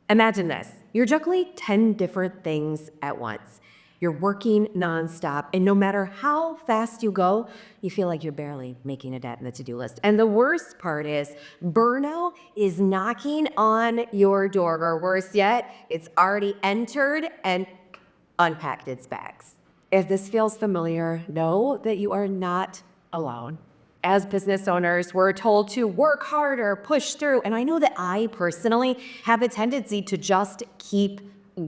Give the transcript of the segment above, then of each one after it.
Imagine this. You're juggling 10 different things at once. You're working nonstop, and no matter how fast you go, you feel like you're barely making a dent in the to-do list. And the worst part is burnout is knocking on your door, or worse yet, it's already entered and unpacked its bags. If this feels familiar, know that you are not alone. As business owners, we're told to work harder, push through. And I know that I personally have a tendency to just keep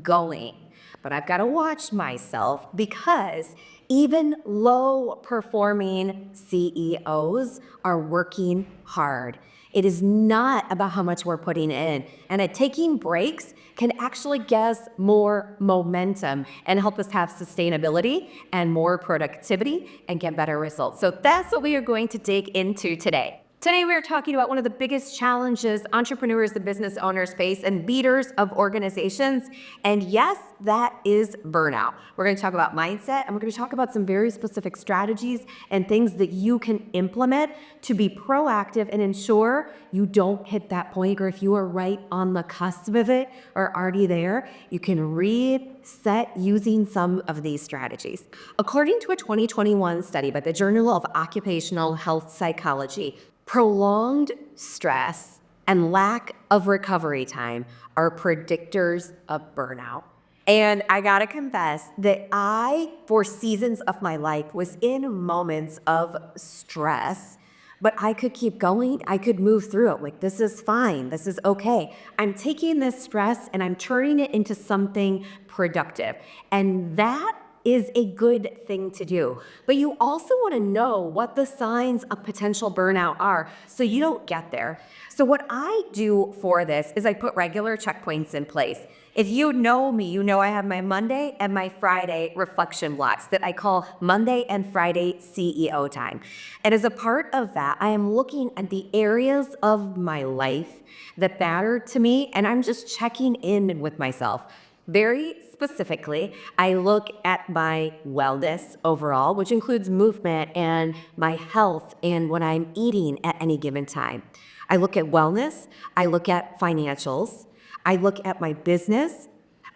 going. But I've got to watch myself because even low performing CEOs are working hard. It is not about how much we're putting in. And taking breaks can actually give us more momentum and help us have sustainability and more productivity and get better results. So that's what we are going to dig into today. Today, we're talking about one of the biggest challenges entrepreneurs and business owners face and leaders of organizations. And yes, that is burnout. We're going to talk about mindset, and we're going to talk about some very specific strategies and things that you can implement to be proactive and ensure you don't hit that point, or if you are right on the cusp of it or already there, you can reset using some of these strategies. According to a 2021 study by the Journal of Occupational Health Psychology, prolonged stress and lack of recovery time are predictors of burnout. And I gotta confess that I, for seasons of my life, was in moments of stress, but I could keep going. I could move through it. Like, this is fine. This is okay. I'm taking this stress and I'm turning it into something productive. And that is a good thing to do. But you also want to know what the signs of potential burnout are so you don't get there. So what I do for this is I put regular checkpoints in place. If you know me, you know I have my Monday and my Friday reflection blocks that I call Monday and Friday CEO time. And as a part of that, I am looking at the areas of my life that matter to me, and I'm just checking in with myself. Very specifically, I look at my wellness overall, which includes movement and my health and what I'm eating at any given time. I look at wellness, I look at financials, I look at my business.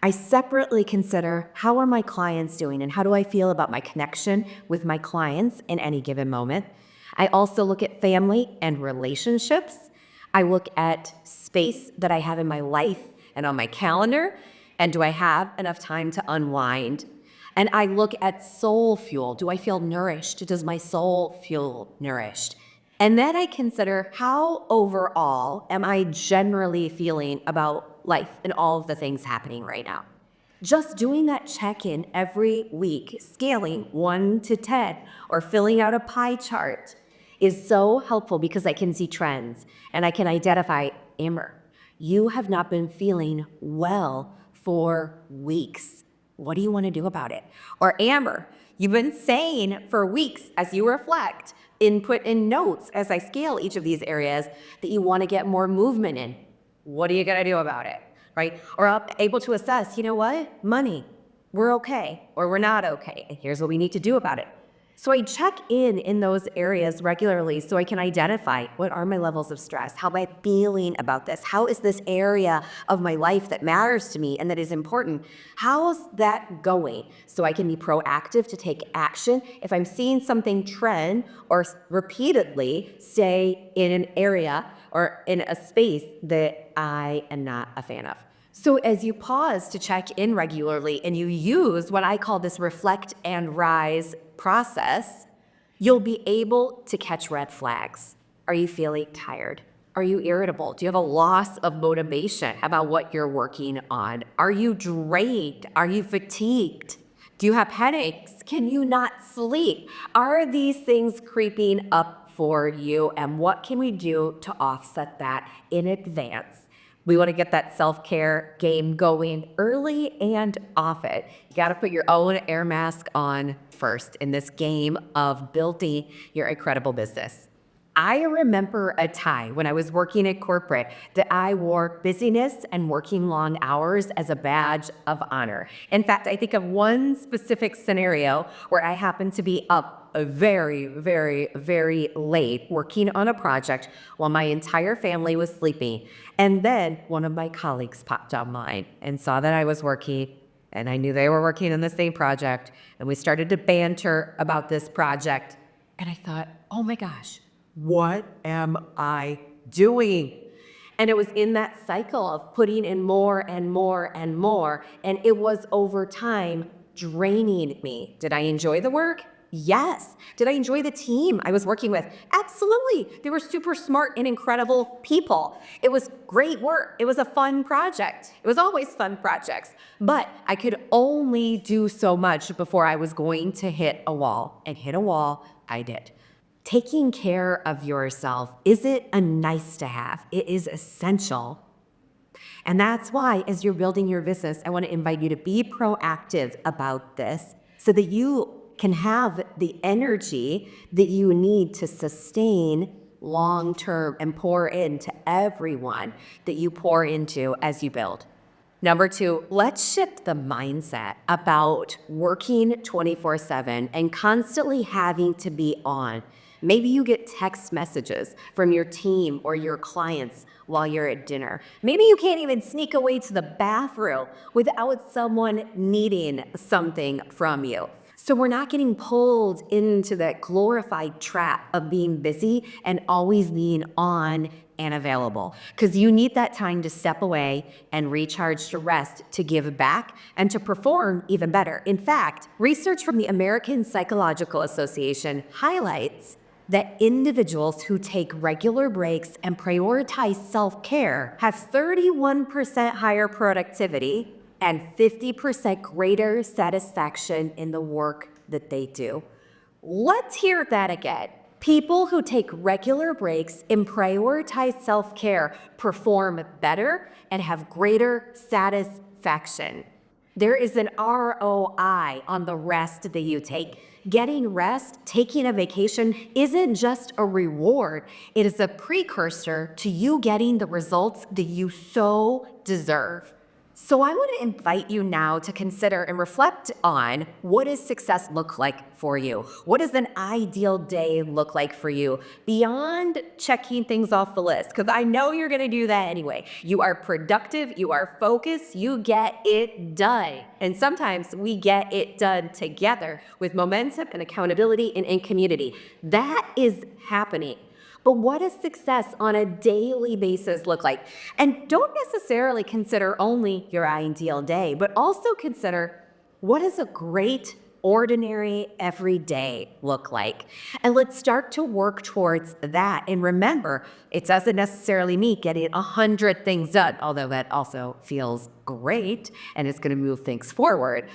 I separately consider how are my clients doing and how do I feel about my connection with my clients in any given moment. I also look at family and relationships. I look at space that I have in my life and on my calendar. And do I have enough time to unwind? And I look at soul fuel. Do I feel nourished? Does my soul feel nourished? And then I consider how overall am I generally feeling about life and all of the things happening right now. Just doing that check-in every week, scaling 1 to 10 or filling out a pie chart is so helpful because I can see trends and I can identify, Amber, you have not been feeling well for weeks. What do you want to do about it? Or Amber, you've been saying for weeks as you reflect, input in notes as I scale each of these areas that you want to get more movement in. What are you going to do about it? Right? Or I'm able to assess, you know what? Money, we're okay or we're not okay. And here's what we need to do about it. So I check in those areas regularly so I can identify what are my levels of stress? How am I feeling about this? How is this area of my life that matters to me and that is important? How's that going? So I can be proactive to take action. If I'm seeing something trend or repeatedly stay in an area or in a space that I am not a fan of. So as you pause to check in regularly and you use what I call this reflect and rise process, you'll be able to catch red flags. Are you feeling tired? Are you irritable? Do you have a loss of motivation about what you're working on? Are you drained? Are you fatigued? Do you have headaches? Can you not sleep? Are these things creeping up for you? And what can we do to offset that in advance? We want to get that self-care game going early and often. You got to put your own air mask on first in this game of building your incredible business. I remember a time when I was working at corporate that I wore busyness and working long hours as a badge of honor. In fact, I think of one specific scenario where I happened to be up very, very, very late working on a project while my entire family was sleeping. And then one of my colleagues popped online and saw that I was working, and I knew they were working on the same project. And we started to banter about this project. And I thought, oh my gosh, what am I doing? And it was in that cycle of putting in more and more and more. And it was over time draining me. Did I enjoy the work? Yes. Did I enjoy the team I was working with? Absolutely. They were super smart and incredible people. It was great work. It was a fun project. It was always fun projects. But I could only do so much before I was going to hit a wall. And hit a wall, I did. Taking care of yourself isn't a nice to have. It is essential. And that's why, as you're building your business, I want to invite you to be proactive about this so that you can have the energy that you need to sustain long term and pour into everyone that you pour into as you build. Number 2, let's shift the mindset about working 24/7 and constantly having to be on. Maybe you get text messages from your team or your clients while you're at dinner. Maybe you can't even sneak away to the bathroom without someone needing something from you. So we're not getting pulled into that glorified trap of being busy and always being on and available, because you need that time to step away and recharge, to rest, to give back, and to perform even better. In fact, research from the American Psychological Association highlights that individuals who take regular breaks and prioritize self-care have 31% higher productivity and 50% greater satisfaction in the work that they do. Let's hear that again. People who take regular breaks and prioritize self-care perform better and have greater satisfaction. There is an ROI on the rest that you take. Getting rest, taking a vacation, isn't just a reward. It is a precursor to you getting the results that you so deserve. So I want to invite you now to consider and reflect on, what does success look like for you? What does an ideal day look like for you beyond checking things off the list? Because I know you're going to do that anyway. You are productive, you are focused, you get it done. And sometimes we get it done together with momentum and accountability and in community. That is happening. But what does success on a daily basis look like? And don't necessarily consider only your ideal day, but also consider, what does a great, ordinary, everyday look like? And let's start to work towards that. And remember, it doesn't necessarily mean getting 100 things done, although that also feels great and it's going to move things forward.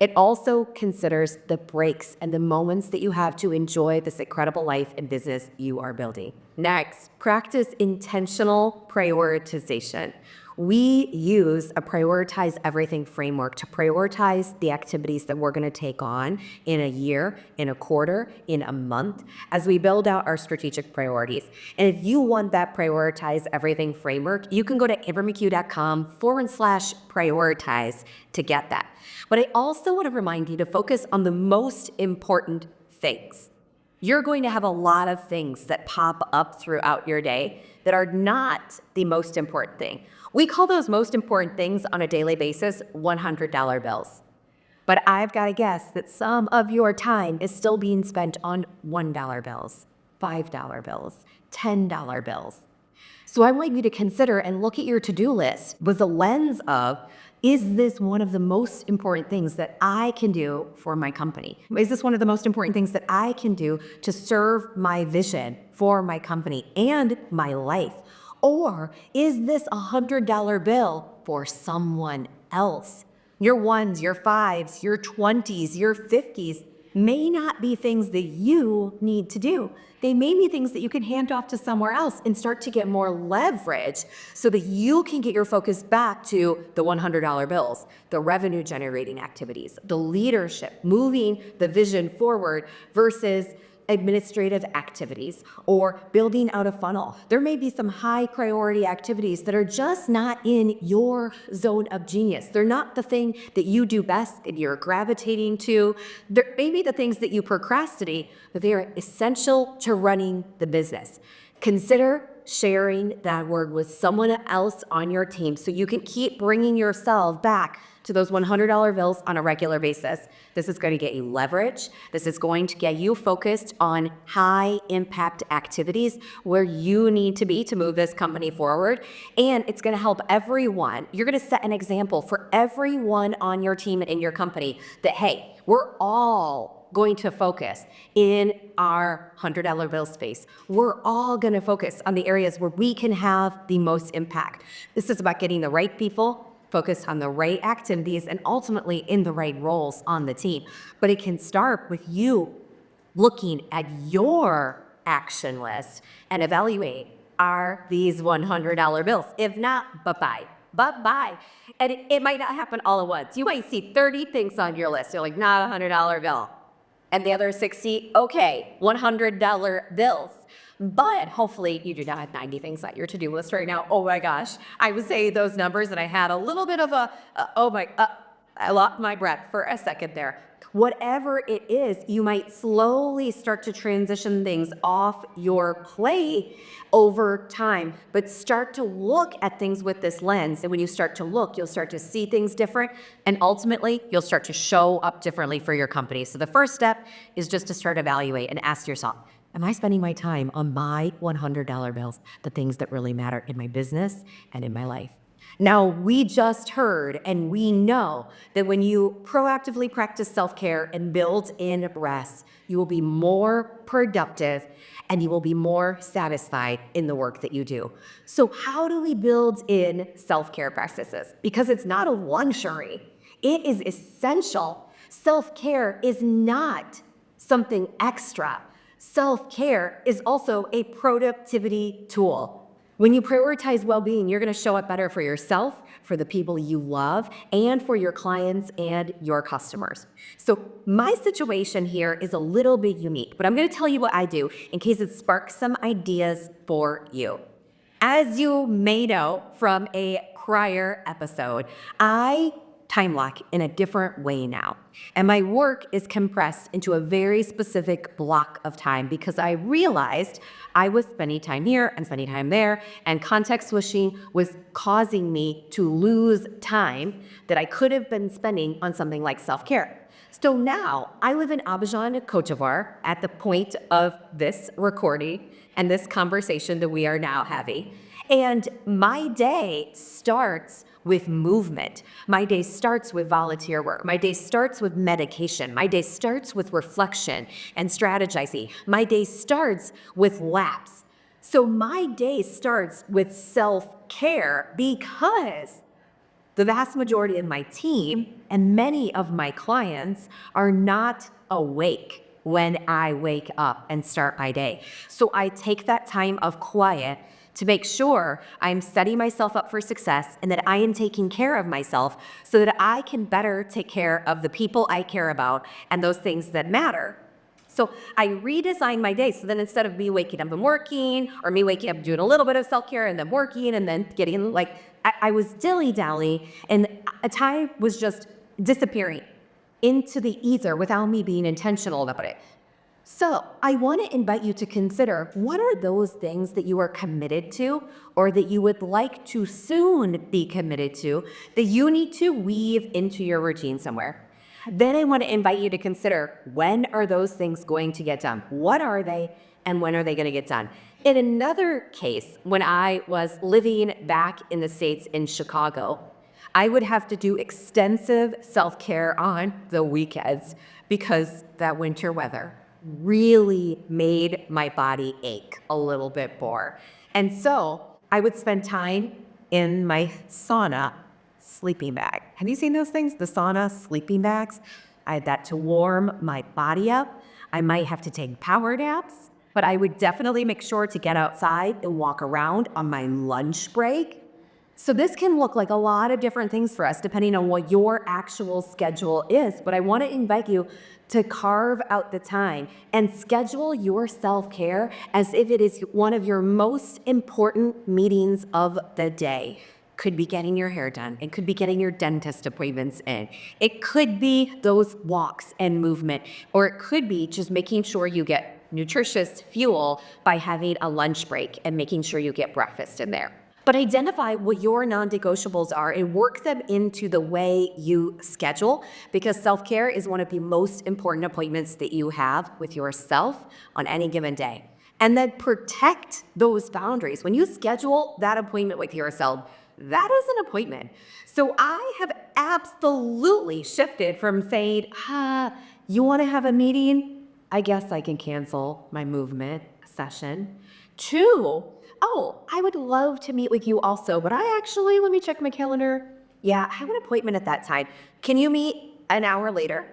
It also considers the breaks and the moments that you have to enjoy this incredible life and business you are building. Next, practice intentional prioritization. We use a prioritize everything framework to prioritize the activities that we're going to take on in a year, in a quarter, in a month, as we build out our strategic priorities. And if you want that prioritize everything framework, you can go to ambermccue.com/prioritize to get that. But I also want to remind you to focus on the most important things. You're going to have a lot of things that pop up throughout your day that are not the most important thing. We call those most important things on a daily basis $100 bills. But I've got to guess that some of your time is still being spent on $1 bills, $5 bills, $10 bills. So I want you to consider and look at your to-do list with the lens of, is this one of the most important things that I can do for my company? Is this one of the most important things that I can do to serve my vision for my company and my life? Or is this $100 bill for someone else? Your ones, your fives, your 20s, your 50s may not be things that you need to do. They may be things that you can hand off to somewhere else and start to get more leverage so that you can get your focus back to the $100 bills, the revenue generating activities, the leadership, moving the vision forward versus administrative activities or building out a funnel. There may be some high priority activities that are just not in your zone of genius. They're not the thing that you do best and you're gravitating to. They're maybe the things that you procrastinate, but they are essential to running the business. Consider sharing that word with someone else on your team so you can keep bringing yourself back to those $100 bills on a regular basis. This is going to get you leverage. This is going to get you focused on high impact activities where you need to be to move this company forward. And it's going to help everyone. You're going to set an example for everyone on your team and in your company that, hey, we're all going to focus in our $100 bill space. We're all going to focus on the areas where we can have the most impact. This is about getting the right people focused on the right activities and ultimately in the right roles on the team. But it can start with you looking at your action list and evaluate, are these $100 bills? If not, bye-bye. Bye-bye. And it might not happen all at once. You might see 30 things on your list. You're like, not a $100 bill. And the other 60, okay, $100 bills. But hopefully you do not have 90 things on your to-do list right now. Oh my gosh. I was saying those numbers and I had a little bit of I lost my breath for a second there. Whatever it is, you might slowly start to transition things off your plate over time, but start to look at things with this lens. And when you start to look, you'll start to see things different. And ultimately, you'll start to show up differently for your company. So the first step is just to start evaluate and ask yourself, am I spending my time on my $100 bills, the things that really matter in my business and in my life? Now, we just heard and we know that when you proactively practice self-care and build in rest, you will be more productive and you will be more satisfied in the work that you do. So how do we build in self-care practices? Because it's not a luxury, it is essential. Self-care is not something extra. Self-care is also a productivity tool. When you prioritize well-being, you're going to show up better for yourself, for the people you love, and for your clients and your customers. So my situation here is a little bit unique, but I'm going to tell you what I do in case it sparks some ideas for you. As you may know from a prior episode, I time lock in a different way now. And my work is compressed into a very specific block of time because I realized I was spending time here and spending time there, and context switching was causing me to lose time that I could have been spending on something like self-care. So now I live in Abidjan, Cote d'Ivoire at the point of this recording and this conversation that we are now having. And my day starts with movement. My day starts with volunteer work. My day starts with medication. My day starts with reflection and strategizing. My day starts with laps. So my day starts with self-care because the vast majority of my team and many of my clients are not awake when I wake up and start my day. So I take that time of quiet to make sure I'm setting myself up for success and that I am taking care of myself so that I can better take care of the people I care about and those things that matter. So I redesigned my day. So then instead of me waking up and working, or me waking up doing a little bit of self-care and then working and then getting I was dilly-dally and time was just disappearing into the ether without me being intentional about it. So I want to invite you to consider, what are those things that you are committed to or that you would like to soon be committed to that you need to weave into your routine somewhere? Then I want to invite you to consider, when are those things going to get done? What are they and when are they going to get done? In another case, when I was living back in the States in Chicago, I would have to do extensive self-care on the weekends because that winter weather really made my body ache a little bit more. And so I would spend time in my sauna sleeping bag. Have you seen those things? The sauna sleeping bags? I had that to warm my body up. I might have to take power naps, but I would definitely make sure to get outside and walk around on my lunch break. So this can look like a lot of different things for us depending on what your actual schedule is. But I want to invite you to carve out the time and schedule your self-care as if it is one of your most important meetings of the day. Could be getting your hair done. It could be getting your dentist appointments in. It could be those walks and movement, or it could be just making sure you get nutritious fuel by having a lunch break and making sure you get breakfast in there. But identify what your non-negotiables are and work them into the way you schedule, because self-care is one of the most important appointments that you have with yourself on any given day. And then protect those boundaries. When you schedule that appointment with yourself, that is an appointment. So I have absolutely shifted from saying, you want to have a meeting? I guess I can cancel my movement session. To, I would love to meet with you also, but let me check my calendar. Yeah, I have an appointment at that time. Can you meet an hour later?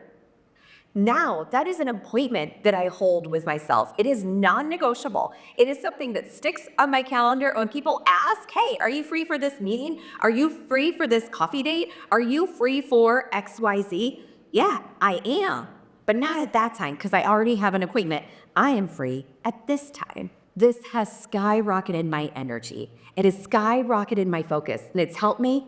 Now, that is an appointment that I hold with myself. It is non-negotiable. It is something that sticks on my calendar. When people ask, hey, are you free for this meeting? Are you free for this coffee date? Are you free for XYZ? Yeah, I am, but not at that time because I already have an appointment. I am free at this time. This has skyrocketed my energy. It has skyrocketed my focus, and it's helped me,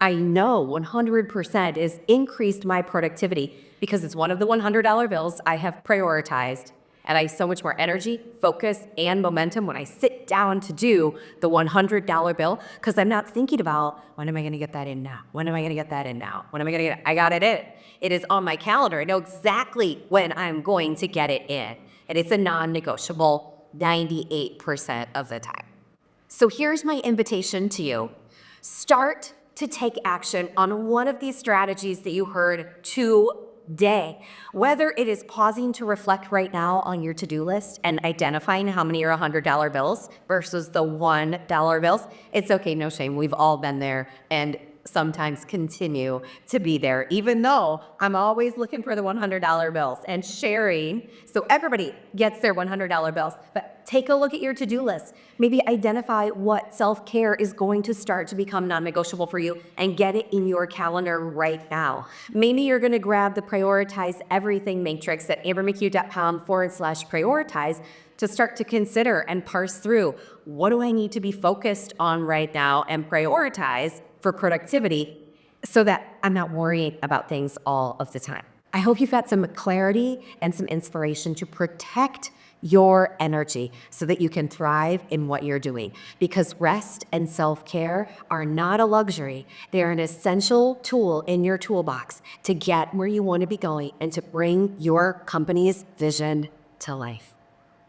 I know 100% is increased my productivity because it's one of the $100 bills I have prioritized, and I have so much more energy, focus, and momentum when I sit down to do the $100 bill because I'm not thinking about, when am I gonna get that in now? When am I gonna get that in now? When am I gonna get it? I got it in. It is on my calendar. I know exactly when I'm going to get it in, and it's a non-negotiable 98% of the time. So here's my invitation to you. Start to take action on one of these strategies that you heard today. Whether it is pausing to reflect right now on your to-do list and identifying how many are $100 bills versus the $1 bills. It's okay, no shame. We've all been there and sometimes continue to be there, even though I'm always looking for the $100 bills and sharing. So everybody gets their $100 bills, but take a look at your to-do list. Maybe identify what self-care is going to start to become non-negotiable for you and get it in your calendar right now. Maybe you're gonna grab the prioritize everything matrix at ambermccue.com/prioritize to start to consider and parse through, what do I need to be focused on right now and prioritize for productivity so that I'm not worrying about things all of the time. I hope you've got some clarity and some inspiration to protect your energy so that you can thrive in what you're doing. Because rest and self-care are not a luxury. They're an essential tool in your toolbox to get where you want to be going and to bring your company's vision to life.